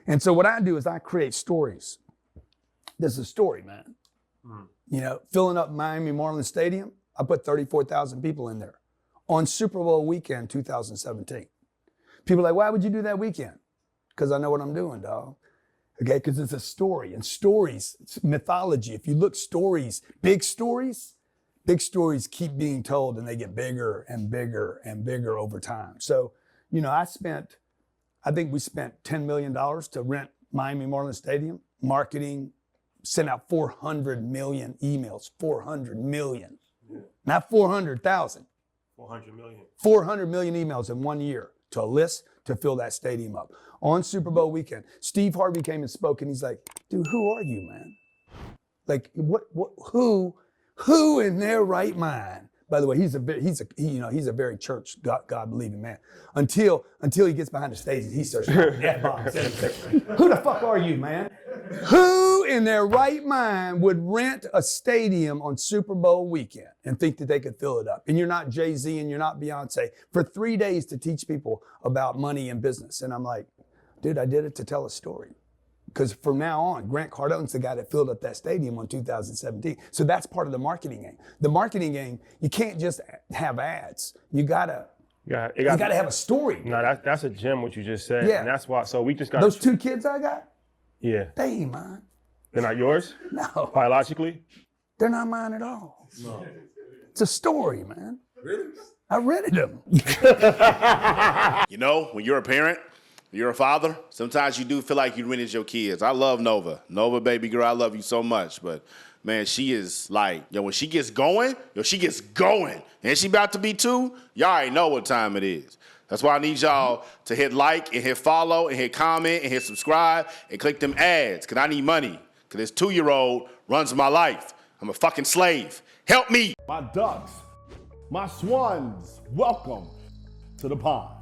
And so what I do is I create stories. This is a story, man. You know, filling up Miami Marlins Stadium, I put 34,000 people in there on Super Bowl weekend 2017. People are like, why would you do that weekend? Because I know what I'm doing, dog. Okay, because it's a story, and stories, it's mythology. If you look stories keep being told, and they get bigger and bigger and bigger over time. So, you know, I think we spent $10 million to rent Miami Marlins Stadium, marketing, sent out 400 million emails, 400 million, not 400,000. 400 million. 400 million emails in 1 year to a list to fill that stadium up. On Super Bowl weekend, Steve Harvey came and spoke, and he's like, dude, who are you, man? Like, who in their right mind? By the way, he's a very church God believing man. Until he gets behind the stage and he starts shouting F-bombs. Who the fuck are you, man? Who in their right mind would rent a stadium on Super Bowl weekend and think that they could fill it up? And you're not Jay-Z and you're not Beyonce for 3 days to teach people about money and business. And I'm like, dude, I did it to tell a story. Because from now on, Grant Cardone's the guy that filled up that stadium in 2017. So that's part of the marketing game. The marketing game, you can't just have ads. You gotta have a story. No, that's a gem what you just said. Yeah. And that's why, so we just got. Those 2 kids I got, yeah. they ain't mine. They're not yours? No. Biologically? They're not mine at all. No. It's a story, man. Really? I rented them. You know, when you're a parent, you're a father, sometimes you do feel like you rented your kids. I love Nova. Nova, baby girl, I love you so much. But, man, she is like, when she gets going, she gets going. And she about to be 2, y'all already know what time it is. That's why I need y'all to hit like and hit follow and hit comment and hit subscribe and click them ads, because I need money. Because this 2-year-old runs my life. I'm a fucking slave. Help me. My ducks, my swans, welcome to the pond.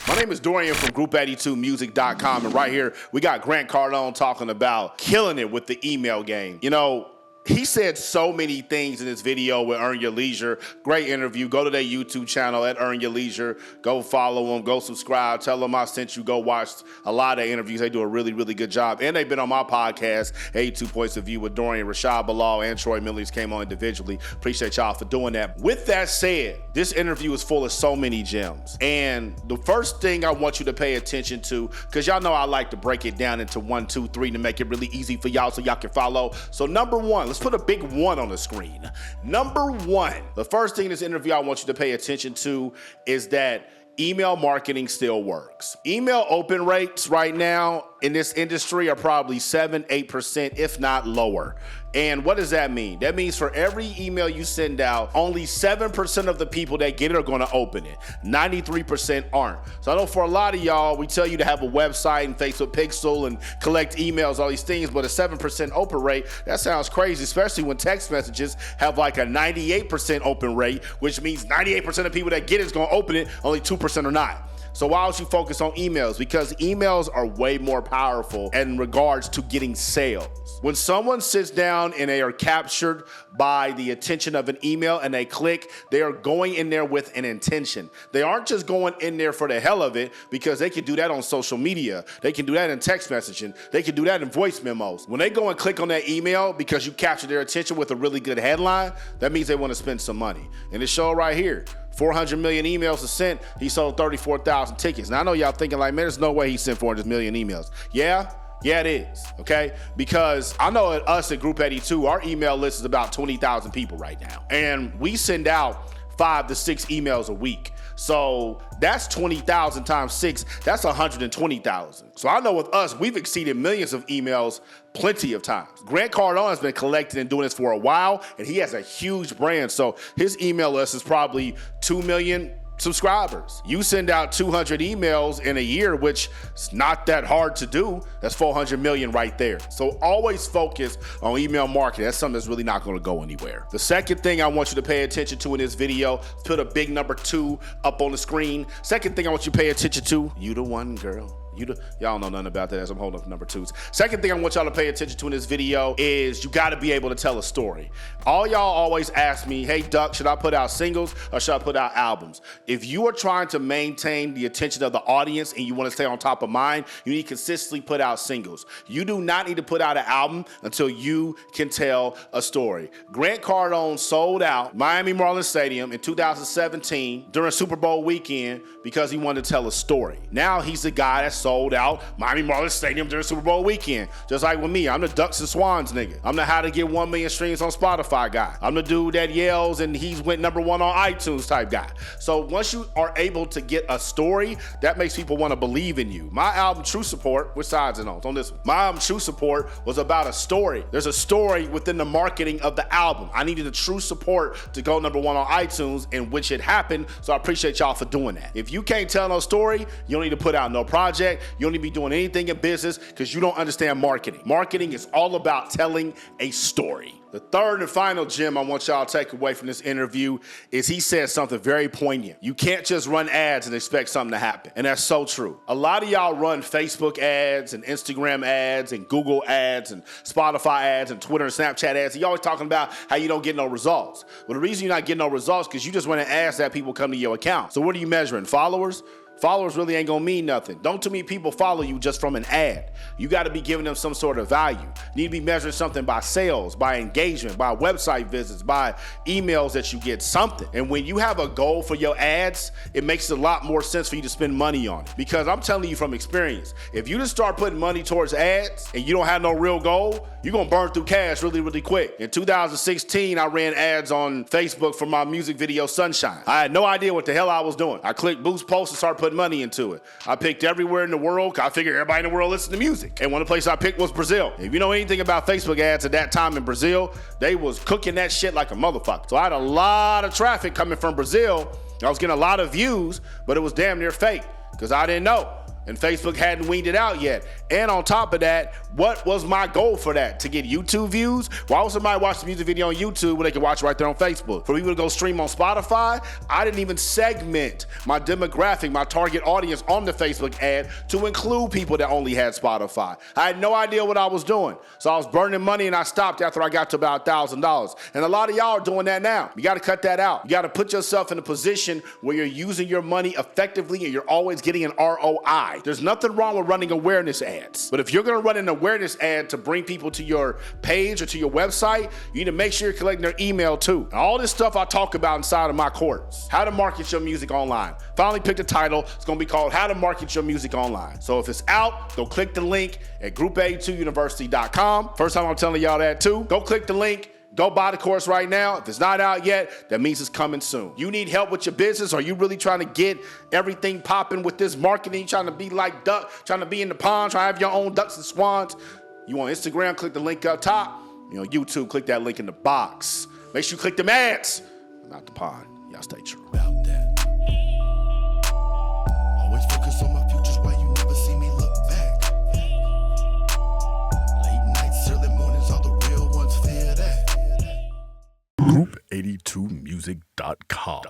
My name is Dorian from Group82Music.com, and right here we got Grant Cardone talking about killing it with the email game. You know, he said so many things in this video with Earn Your Leisure. Great interview. Go to their YouTube channel at Earn Your Leisure. Go follow them. Go subscribe. Tell them I sent you. Go watch a lot of interviews. They do a really, really good job. And they've been on my podcast, 82 Points of View with Dorian, Rashad Bilal, and Troy Millies came on individually. Appreciate y'all for doing that. With that said, this interview is full of so many gems. And the first thing I want you to pay attention to, because y'all know I like to break it down into 1, 2, 3 to make it really easy for y'all so y'all can follow. So number 1, let's put a big 1 on the screen. Number 1, the first thing in this interview I want you to pay attention to is that email marketing still works. Email open rates right now in this industry are probably 7-8%, if not lower. And what does that mean? That means for every email you send out, only 7% of the people that get it are going to open it. 93% aren't. So I know for a lot of y'all, we tell you to have a website and Facebook Pixel and collect emails, all these things, but a 7% open rate, that sounds crazy, especially when text messages have like a 98% open rate, which means 98% of people that get it is going to open it, only 2% are not. So why don't you focus on emails? Because emails are way more powerful in regards to getting sales. When someone sits down and they are captured by the attention of an email and they click, they are going in there with an intention. They aren't just going in there for the hell of it, because they can do that on social media. They can do that in text messaging. They can do that in voice memos. When they go and click on that email because you captured their attention with a really good headline, that means they want to spend some money. And it shows right here. 400 million emails are sent. He sold 34,000 tickets. Now I know y'all thinking like, man, there's no way he sent 400 million emails. Yeah, it is, okay? Because I know at us at Group 82, our email list is about 20,000 people right now. And we send out 5 to 6 emails a week. So that's 20,000 times 6, that's 120,000. So I know with us, we've exceeded millions of emails plenty of times. Grant Cardone has been collecting and doing this for a while, and he has a huge brand. So his email list is probably 2 million subscribers. You send out 200 emails in a year, which is not that hard to do. That's 400 million right there. So always focus on email marketing. That's something that's really not going to go anywhere. The second thing I want you to pay attention to in this video, put a big number 2 up on the screen. Second thing I want you to pay attention to, you the one, girl. Y'all don't know nothing about that as I'm holding up number 2s. Second thing I want y'all to pay attention to in this video is you got to be able to tell a story. All y'all always ask me, hey, Duck, should I put out singles or should I put out albums? If you are trying to maintain the attention of the audience and you want to stay on top of mind, you need to consistently put out singles. You do not need to put out an album until you can tell a story. Grant Cardone sold out Miami Marlins Stadium in 2017 during Super Bowl weekend because he wanted to tell a story. Now he's the guy that sold out Miami Marlins Stadium during Super Bowl weekend. Just like with me, I'm the Ducks and Swans nigga. I'm the how to get 1 million streams on Spotify guy. I'm the dude that yells and he's went number 1 on iTunes type guy. So once you are able to get a story, that makes people want to believe in you. My album True Support, which side's it on this one? My album True Support was about a story. There's a story within the marketing of the album. I needed a true support to go number 1 on iTunes, in which it happened. So I appreciate y'all for doing that. If you can't tell no story, you don't need to put out no project. You don't need to be doing anything in business because you don't understand marketing. Marketing is all about telling a story. The third and final gem I want y'all to take away from this interview is he said something very poignant. You can't just run ads and expect something to happen. And that's so true. A lot of y'all run Facebook ads and Instagram ads and Google ads and Spotify ads and Twitter and Snapchat ads. You always talking about how you don't get no results. Well, the reason you're not getting no results is because you just run ads that people come to your account. So what are you measuring? Followers? Followers really ain't gonna mean nothing. Don't too many people follow you just from an ad. You gotta be giving them some sort of value. You need to be measuring something by sales, by engagement, by website visits, by emails that you get, something. And when you have a goal for your ads, it makes a lot more sense for you to spend money on it. Because I'm telling you from experience, if you just start putting money towards ads and you don't have no real goal, you're gonna burn through cash really, really quick. In 2016, I ran ads on Facebook for my music video Sunshine. I had no idea what the hell I was doing. I clicked boost post and started putting money into it. I picked everywhere in the world. I figured everybody in the world listens to music. And one of the places I picked was Brazil. If you know anything about Facebook ads at that time in Brazil, they was cooking that shit like a motherfucker. So I had a lot of traffic coming from Brazil. I was getting a lot of views, but it was damn near fake because I didn't know. And Facebook hadn't weaned it out yet. And on top of that, what was my goal for that? To get YouTube views? Why would somebody watch the music video on YouTube when they can watch it right there on Facebook? For people to go stream on Spotify, I didn't even segment my demographic, my target audience on the Facebook ad to include people that only had Spotify. I had no idea what I was doing. So I was burning money and I stopped after I got to about $1,000. And a lot of y'all are doing that now. You gotta cut that out. You gotta put yourself in a position where you're using your money effectively and you're always getting an ROI. There's nothing wrong with running awareness ads. But if you're gonna run an awareness ad to bring people to your page or to your website, you need to make sure you're collecting their email too. And all this stuff I talk about inside of my course. How to market your music online. Finally picked a title. It's gonna be called How to Market Your Music Online. So if it's out, go click the link at group82university.com. First time I'm telling y'all that too. Go click the link. Go buy the course right now. If it's not out yet, that means it's coming soon. You need help with your business? Are you really trying to get everything popping with this marketing? Trying to be like Duck, trying to be in the pond, trying to have your own ducks and swans? You on Instagram, click the link up top. You know, YouTube, click that link in the box. Make sure you click them ads. Not the pond. Y'all stay true. About that. Always focus on my futures while you never see me look back. Late nights, early mornings, all the real ones fear that. Group82music.com.